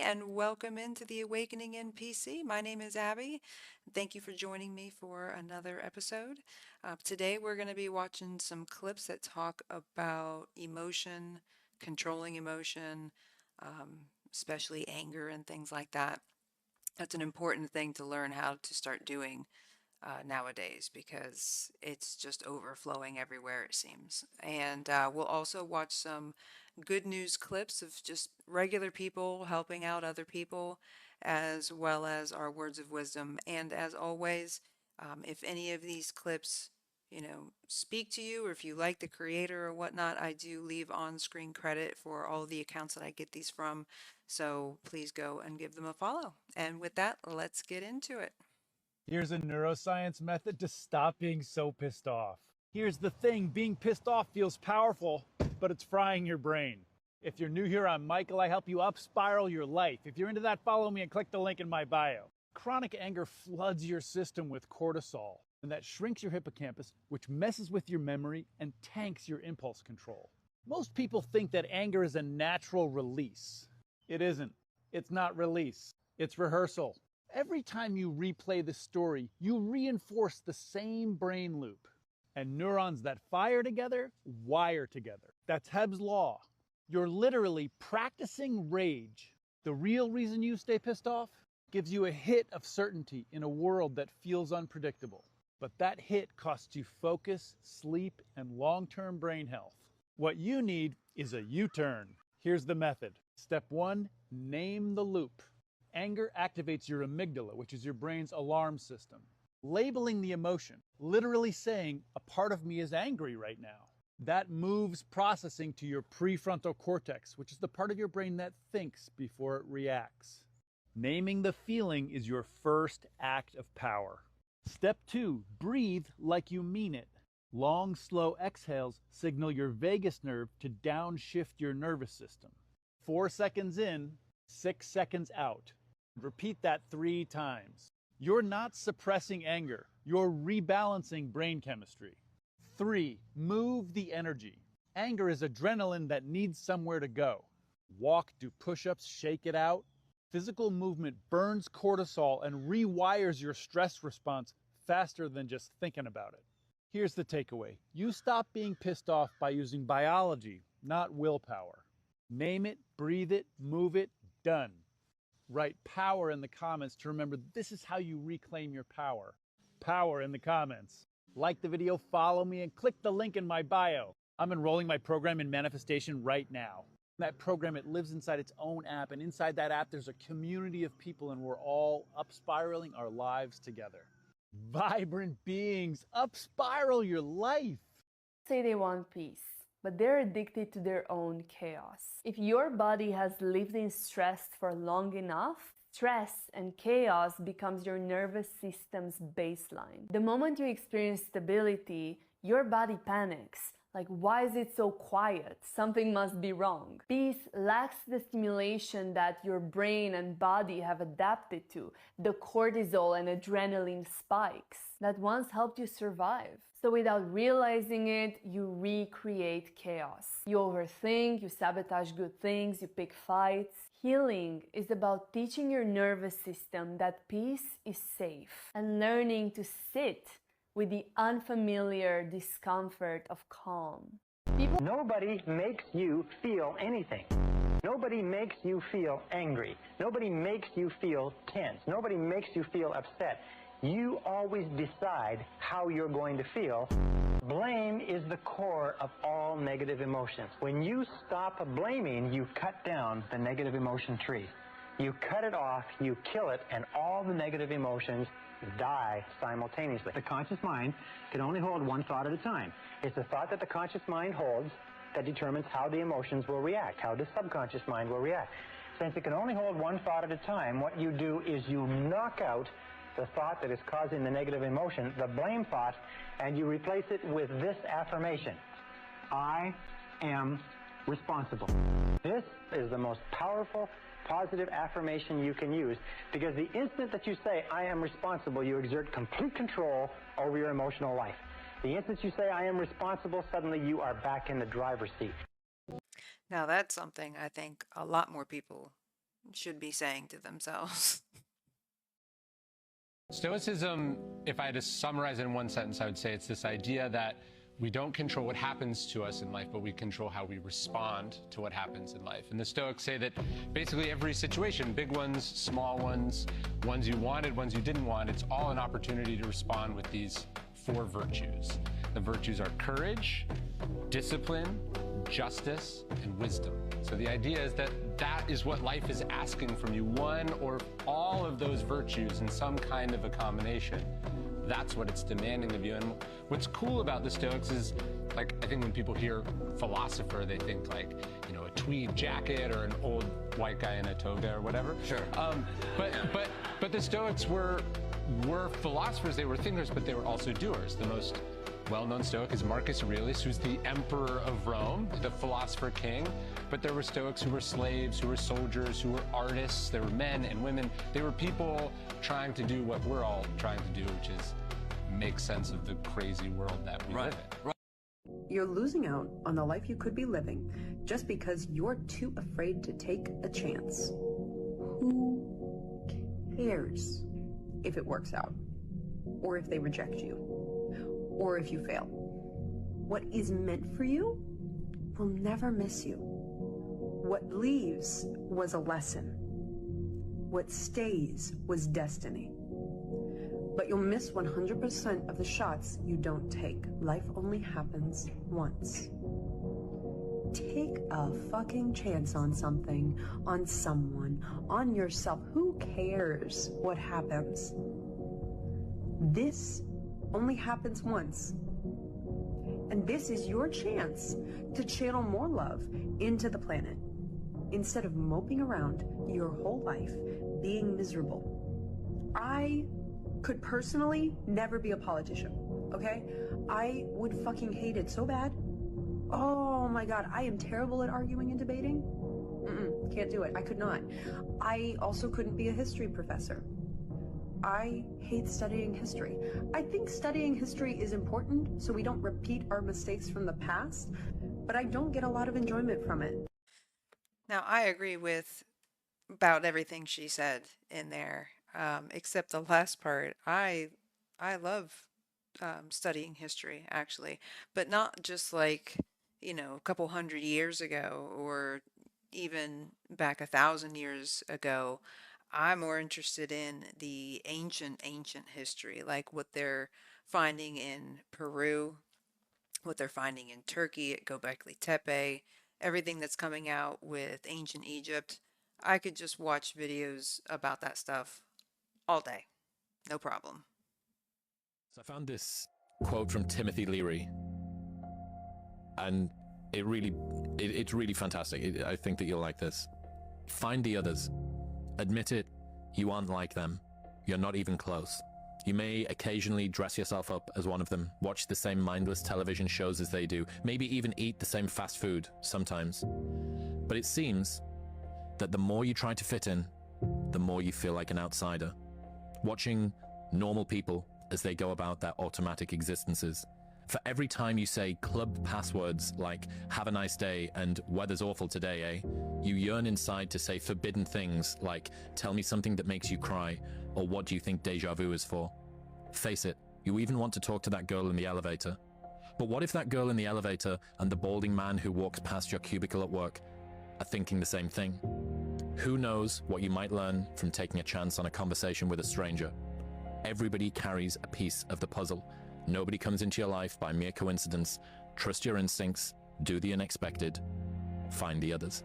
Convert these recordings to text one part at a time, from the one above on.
and welcome into the Awakening NPC. My name is Abby. Thank you for joining me for another episode. Today we're going to be watching some clips that talk about emotion, controlling emotion, especially anger and things like that. That's an important thing to learn how to start doing nowadays because it's just overflowing everywhere, it seems. And we'll also watch some good news clips of just regular people helping out other people, as well as our words of wisdom. And as always, if any of these clips speak to you, or if you like the creator or whatnot, I do leave on-screen credit for all the accounts that I get these from. So please go and give them a follow. And with that, let's get into it. Here's a neuroscience method to stop being so pissed off. Here's the thing, being pissed off feels powerful, but it's frying your brain. If you're new here, I'm Michael. I help you up spiral your life. If you're into that, follow me and click the link in my bio. Chronic anger floods your system with cortisol, and that shrinks your hippocampus, which messes with your memory and tanks your impulse control. Most people think that anger is a natural release. It isn't. It's not release. It's rehearsal. Every time you replay the story, you reinforce the same brain loop. And neurons that fire together, wire together. That's Hebb's law. You're literally practicing rage. The real reason you stay pissed off gives you a hit of certainty in a world that feels unpredictable. But that hit costs you focus, sleep, and long-term brain health. What you need is a U-turn. Here's the method. Step 1, name the loop. Anger activates your amygdala, which is your brain's alarm system. Labeling the emotion, literally saying, a part of me is angry right now. That moves processing to your prefrontal cortex, which is the part of your brain that thinks before it reacts. Naming the feeling is your first act of power. Step 2, breathe like you mean it. Long, slow exhales signal your vagus nerve to downshift your nervous system. 4 seconds in, 6 seconds out. Repeat that 3 times. You're not suppressing anger. You're rebalancing brain chemistry. 3, move the energy. Anger is adrenaline that needs somewhere to go. Walk, do push-ups, shake it out. Physical movement burns cortisol and rewires your stress response faster than just thinking about it. Here's the takeaway. You stop being pissed off by using biology, not willpower. Name it, breathe it, move it, done. Write power in the comments to remember this is how you reclaim your power. Power in the comments. Like the video, follow me, and click the link in my bio. I'm enrolling my program in manifestation right now. That program, it lives inside its own app, and inside that app there's a community of people, and we're all up spiraling our lives together. Vibrant beings, up spiral your life. Say they want peace, but they're addicted to their own chaos. If your body has lived in stress for long enough, stress and chaos becomes your nervous system's baseline. The moment you experience stability, your body panics. Like, why is it so quiet? Something must be wrong. Peace lacks the stimulation that your brain and body have adapted to, the cortisol and adrenaline spikes that once helped you survive. So without realizing it, you recreate chaos. You overthink, you sabotage good things, you pick fights. Healing is about teaching your nervous system that peace is safe and learning to sit with the unfamiliar discomfort of calm. Nobody makes you feel anything. Nobody makes you feel angry. Nobody makes you feel tense. Nobody makes you feel upset. You always decide how you're going to feel. Blame is the core of all negative emotions. When you stop blaming, you cut down the negative emotion tree. You cut it off, you kill it, and all the negative emotions die simultaneously. The conscious mind can only hold one thought at a time. It's the thought that the conscious mind holds that determines how the emotions will react, how the subconscious mind will react. Since it can only hold one thought at a time, what you do is you knock out the thought that is causing the negative emotion, the blame thought, and you replace it with this affirmation: I am responsible. This is the most powerful positive affirmation you can use, because the instant that you say, I am responsible, you exert complete control over your emotional life. The instant you say, I am responsible, suddenly you are back in the driver's seat. Now that's something I think a lot more people should be saying to themselves. Stoicism, if I had to summarize it in one sentence, I would say it's this idea that we don't control what happens to us in life, but we control how we respond to what happens in life. And the Stoics say that basically every situation, big ones, small ones, ones you wanted, ones you didn't want, it's all an opportunity to respond with these 4 virtues. The virtues are courage, discipline, justice, and wisdom. So the idea is that that is what life is asking from you, one or all of those virtues in some kind of a combination. That's what it's demanding of you. And what's cool about the Stoics is, like, I think when people hear philosopher, they think like, you know, a tweed jacket or an old white guy in a toga or whatever. Sure. But the Stoics were philosophers, they were thinkers, but they were also doers. The most well-known Stoic is Marcus Aurelius, who's the emperor of Rome, the philosopher king. But there were Stoics who were slaves, who were soldiers, who were artists. There were men and women. They were people trying to do what we're all trying to do, which is make sense of the crazy world that we live in. You're losing out on the life you could be living just because you're too afraid to take a chance. Who cares if it works out? Or if they reject you? Or if you fail? What is meant for you will never miss you. What leaves was a lesson. What stays was destiny. But you'll miss 100% of the shots you don't take. Life only happens once. Take a fucking chance on something, on someone, on yourself. Who cares what happens? This only happens once. And this is your chance to channel more love into the planet instead of moping around your whole life being miserable. I could personally never be a politician, okay? I would fucking hate it so bad. Oh my God, I am terrible at arguing and debating. Can't do it. I could not. I also couldn't be a history professor. I hate studying history. I think studying history is important so we don't repeat our mistakes from the past, but I don't get a lot of enjoyment from it. Now, I agree with about everything she said in there, except the last part. I love studying history, actually, but not just like, you know, a couple hundred years ago or even back 1,000 years ago. I'm more interested in the ancient history, like what they're finding in Peru, what they're finding in Turkey at Göbekli Tepe, everything that's coming out with ancient Egypt. I could just watch videos about that stuff all day. No problem. So I found this quote from Timothy Leary, and it's really fantastic. I think that you'll like this. Find the others. Admit it, you aren't like them. You're not even close. You may occasionally dress yourself up as one of them, watch the same mindless television shows as they do, maybe even eat the same fast food sometimes. But it seems that the more you try to fit in, the more you feel like an outsider. Watching normal people as they go about their automatic existences. For every time you say club passwords like "have a nice day" and "weather's awful today, eh?" you yearn inside to say forbidden things like "tell me something that makes you cry" or "what do you think deja vu is for?" Face it, you even want to talk to that girl in the elevator. But what if that girl in the elevator and the balding man who walks past your cubicle at work are thinking the same thing? Who knows what you might learn from taking a chance on a conversation with a stranger? Everybody carries a piece of the puzzle. Nobody comes into your life by mere coincidence. Trust your instincts, do the unexpected, find the others.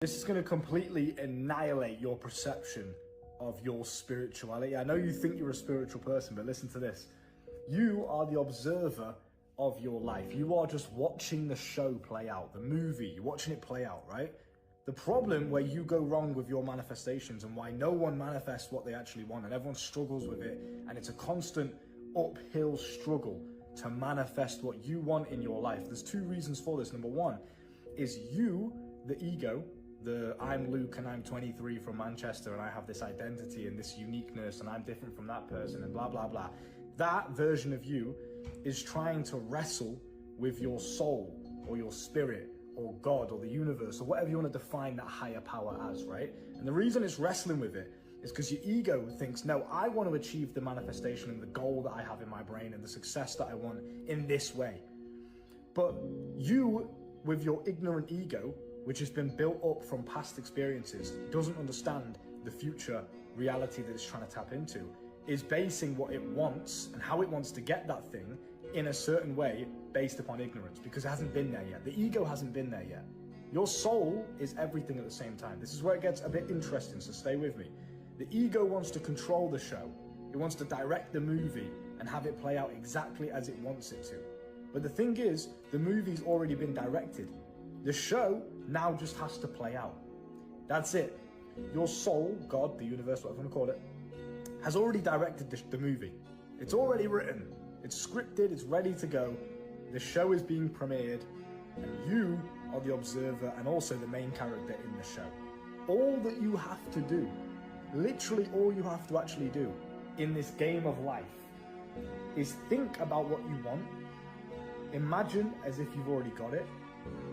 This is going to completely annihilate your perception of your spirituality. I know you think you're a spiritual person, but listen to this. You are the observer of your life. You are just watching the show play out, the movie, you're watching it play out, right? The problem where you go wrong with your manifestations and why no one manifests what they actually want and everyone struggles with it, and it's a constant uphill struggle to manifest what you want in your life. There's 2 reasons for this. Number 1 is you, the ego, I'm Luke and I'm 23 from Manchester and I have this identity and this uniqueness and I'm different from that person and blah, blah, blah. That version of you is trying to wrestle with your soul or your spirit or God or the universe or whatever you want to define that higher power as, right? And the reason it's wrestling with it is because your ego thinks, no, I want to achieve the manifestation and the goal that I have in my brain and the success that I want in this way. But you, with your ignorant ego, which has been built up from past experiences, doesn't understand the future reality that it's trying to tap into, is basing what it wants and how it wants to get that thing in a certain way based upon ignorance, because it hasn't been there yet. The ego hasn't been there yet. Your soul is everything at the same time. This is where it gets a bit interesting, so stay with me. The ego wants to control the show. It wants to direct the movie and have it play out exactly as it wants it to. But the thing is, the movie's already been directed. The show now just has to play out. That's it. Your soul, God, the universe, whatever you want to call it, has already directed the movie. It's already written. It's scripted, it's ready to go. The show is being premiered, and you are the observer and also the main character in the show. All that you have to do, literally all you have to actually do in this game of life, is think about what you want, imagine as if you've already got it,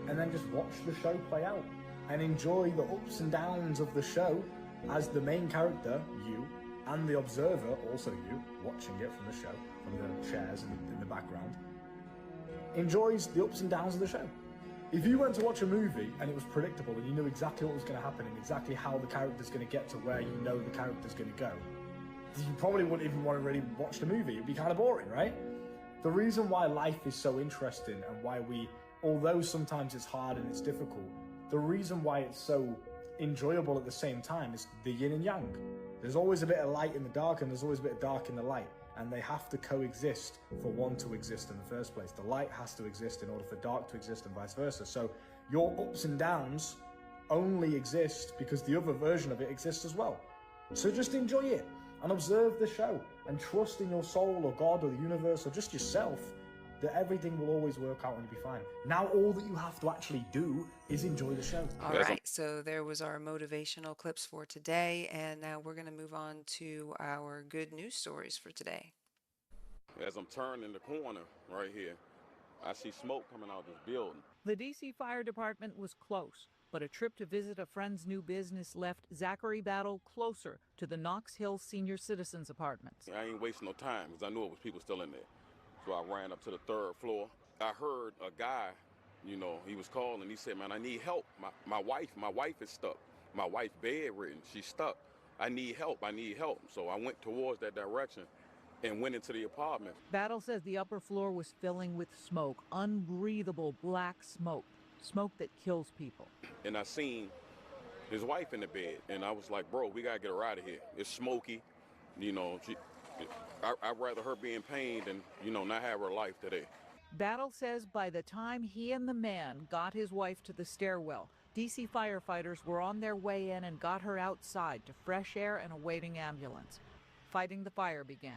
and then just watch the show play out and enjoy the ups and downs of the show as the main character, you, and the observer, also you, watching it from the show, from the chairs in the background, enjoys the ups and downs of the show. If you went to watch a movie and it was predictable and you knew exactly what was going to happen and exactly how the character's going to get to where you know the character's going to go, you probably wouldn't even want to really watch the movie. It'd be kind of boring, right? The reason why life is so interesting and why we, although sometimes it's hard and it's difficult, the reason why it's so enjoyable at the same time is the yin and yang. There's always a bit of light in the dark and there's always a bit of dark in the light, and they have to coexist for one to exist in the first place. The light has to exist in order for dark to exist and vice versa. So your ups and downs only exist because the other version of it exists as well. So just enjoy it and observe the show and trust in your soul or God or the universe or just yourself that everything will always work out and you'll be fine. Now all that you have to actually do is enjoy the show. All right, so there was our motivational clips for today, and now we're going to move on to our good news stories for today. As I'm turning the corner right here, I see smoke coming out of this building. The D.C. Fire Department was close, but a trip to visit a friend's new business left Zachary Battle closer to the Knox Hill Senior Citizens Apartments. I ain't wasting no time because I knew it was people still in there. So I ran up to the third floor. I heard a guy, he was calling. He said, man, I need help. My wife is stuck. My wife bedridden. She's stuck. I need help. So I went towards that direction and went into the apartment. Battle says the upper floor was filling with smoke, unbreathable black smoke, smoke that kills people. And I seen his wife in the bed, and I was like, bro, we gotta get her out of here. It's smoky, I'd rather her be in pain than, not have her life today. Battle says by the time he and the man got his wife to the stairwell, D.C. firefighters were on their way in and got her outside to fresh air and a waiting ambulance. Fighting the fire began.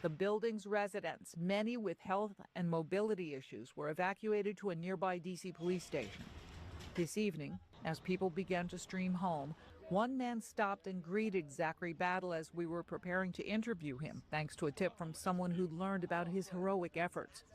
The building's residents, many with health and mobility issues, were evacuated to a nearby D.C. police station. This evening, as people began to stream home, one man stopped and greeted Zachary Battle as we were preparing to interview him, thanks to a tip from someone who'd learned about his heroic efforts.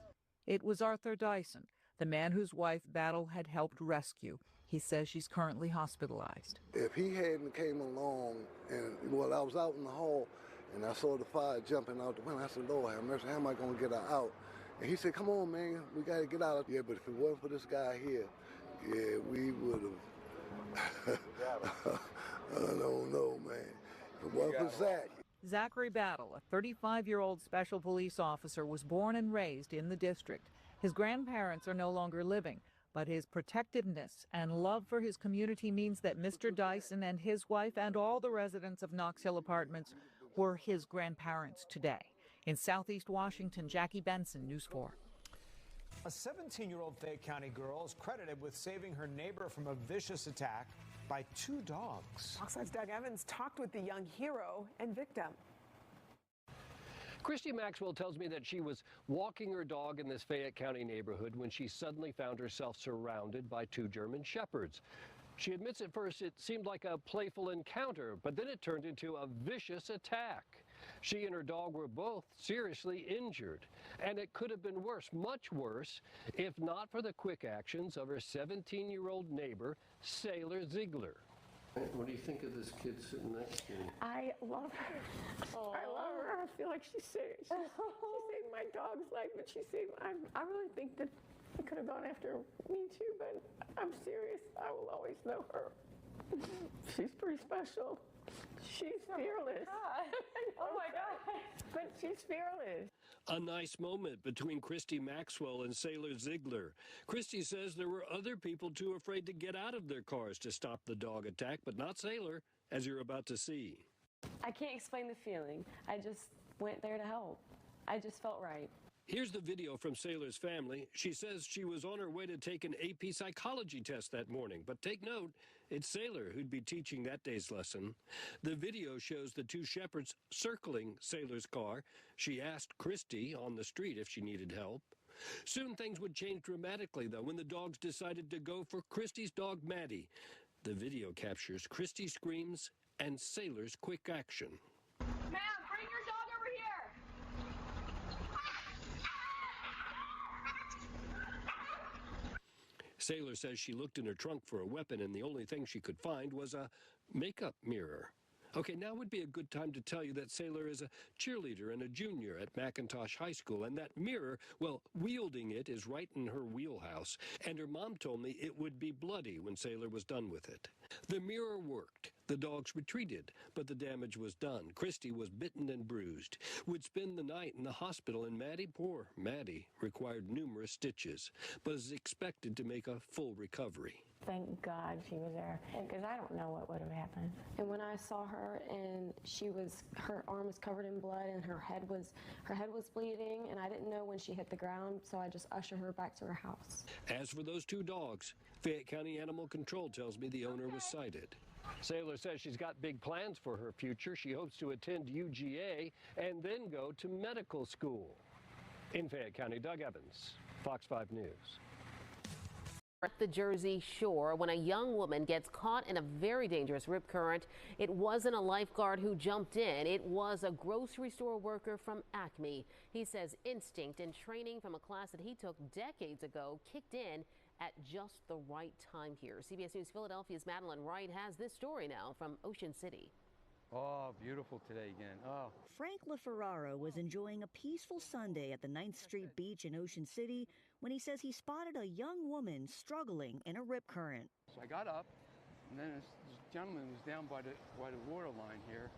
It was Arthur Dyson, the man whose wife Battle had helped rescue. He says she's currently hospitalized. If he hadn't came along and, I was out in the hall and I saw the fire jumping out the window, I said, Lord have mercy, how am I going to get her out? And he said, come on, man, we got to get out of here. But if it wasn't for this guy here, yeah, we would have. I don't know, man. If it wasn't for Zach. Zachary Battle, a 35-year-old special police officer, was born and raised in the district. His grandparents are no longer living, but his protectiveness and love for his community means that Mr. Dyson and his wife and all the residents of Knox Hill Apartments were his grandparents today. In Southeast Washington, Jackie Benson, News 4. A 17-year-old Fayette County girl is credited with saving her neighbor from a vicious attack by two dogs. Fox 5's Doug Evans talked with the young hero and victim. Christy Maxwell tells me that she was walking her dog in this Fayette County neighborhood when she suddenly found herself surrounded by two German Shepherds. She admits at first it seemed like a playful encounter, but then it turned into a vicious attack. She and her dog were both seriously injured, and it could have been worse, much worse, if not for the quick actions of her 17-year-old neighbor, Sailor Ziegler. What do you think of this kid sitting next to you? I love her. I love her. I feel like she saved my dog's life, but she saved. I really think that it could have gone after me too, but I'm serious. I will always know her. She's pretty special. She's fearless. Oh my God. But she's fearless. A nice moment between Christy Maxwell and Sailor Ziegler. Christy says there were other people too afraid to get out of their cars to stop the dog attack, but not Sailor, as you're about to see. I can't explain the feeling. I just went there to help. I just felt right. Here's the video from Sailor's family. She says she was on her way to take an AP psychology test that morning. But take note, it's Sailor who'd be teaching that day's lesson. The video shows the two shepherds circling Sailor's car. She asked Christy on the street if she needed help. Soon things would change dramatically, though, when the dogs decided to go for Christy's dog, Maddie. The video captures Christy's screams and Sailor's quick action. Ma'am, bring your dog over here! Sailor says she looked in her trunk for a weapon, and the only thing she could find was a makeup mirror. Okay, now would be a good time to tell you that Sailor is a cheerleader and a junior at McIntosh High School, and that mirror, well, wielding it is right in her wheelhouse, and her mom told me it would be bloody when Sailor was done with it. The mirror worked. The dogs retreated, but the damage was done. Christy was bitten and bruised, would spend the night in the hospital, and Maddie, poor Maddie, required numerous stitches, but is expected to make a full recovery. Thank God she was there, because I don't know what would have happened. And when I saw her and her arm was covered in blood and her head was bleeding, and I didn't know when she hit the ground, so I just ushered her back to her house. As for those two dogs, Fayette County Animal Control tells me the owner was cited. Sailor says she's got big plans for her future. She hopes to attend UGA and then go to medical school. In Fayette County, Doug Evans, Fox 5 News. At the Jersey Shore, when a young woman gets caught in a very dangerous rip current, it wasn't a lifeguard who jumped in. It was a grocery store worker from Acme. He says instinct and training from a class that he took decades ago kicked in at just the right time here. CBS News Philadelphia's Madeline Wright has this story now from Ocean City. Oh, beautiful today again. Oh. Frank LaFerraro was enjoying a peaceful Sunday at the 9th Street Beach in Ocean City when he says he spotted a young woman struggling in a rip current. So I got up, and then this gentleman was down by the water line here,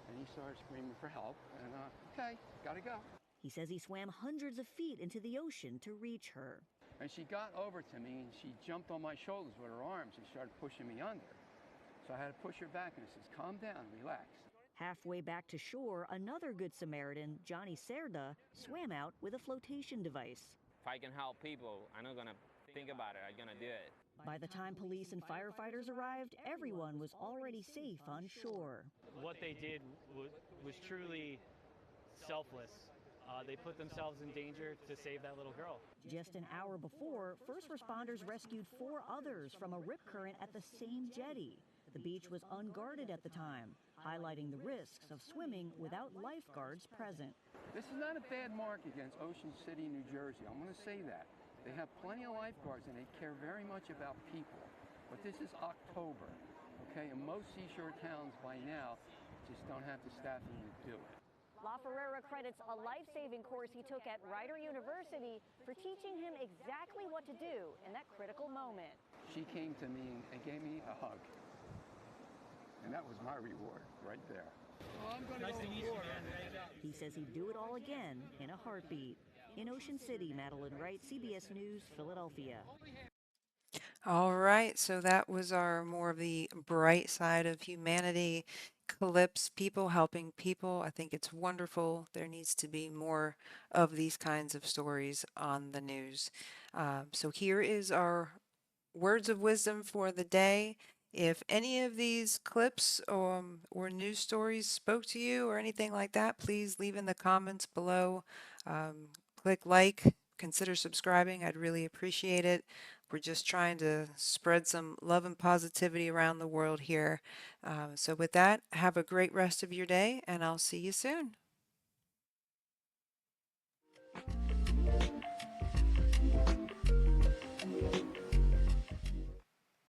and he started screaming for help, and okay, gotta go. He says he swam hundreds of feet into the ocean to reach her. And she got over to me, and she jumped on my shoulders with her arms and started pushing me under. So I had to push her back, and I says, calm down, relax. Halfway back to shore, another Good Samaritan, Johnny Serda, swam out with a flotation device. If I can help people, I'm not gonna think about it, I'm gonna do it. By the time police and firefighters arrived, everyone was already safe on shore. What they did was truly selfless. They put themselves in danger to save that little girl. Just an hour before, first responders rescued 4 others from a rip current at the same jetty. The beach was unguarded at the time, highlighting the risks of swimming without lifeguards present. This is not a bad mark against Ocean City, New Jersey. I'm going to say that. They have plenty of lifeguards, and they care very much about people. But this is October, okay? And most seashore towns by now just don't have the staffing to do it. LaFerrara credits a life-saving course he took at Rider University for teaching him exactly what to do in that critical moment. She came to me and gave me a hug. And that was my reward right there. Oh, I'm gonna go to water. He says he'd do it all again in a heartbeat. In Ocean City, Madeline Wright, CBS News, Philadelphia. All right, so that was our more of the bright side of humanity clips, people helping people. I think it's wonderful. There needs to be more of these kinds of stories on the news. So here is our words of wisdom for the day. If any of these clips or news stories spoke to you or anything like that, please leave in the comments below. Click like, consider subscribing. I'd really appreciate it. We're just trying to spread some love and positivity around the world here. So with that, have a great rest of your day, and I'll see you soon.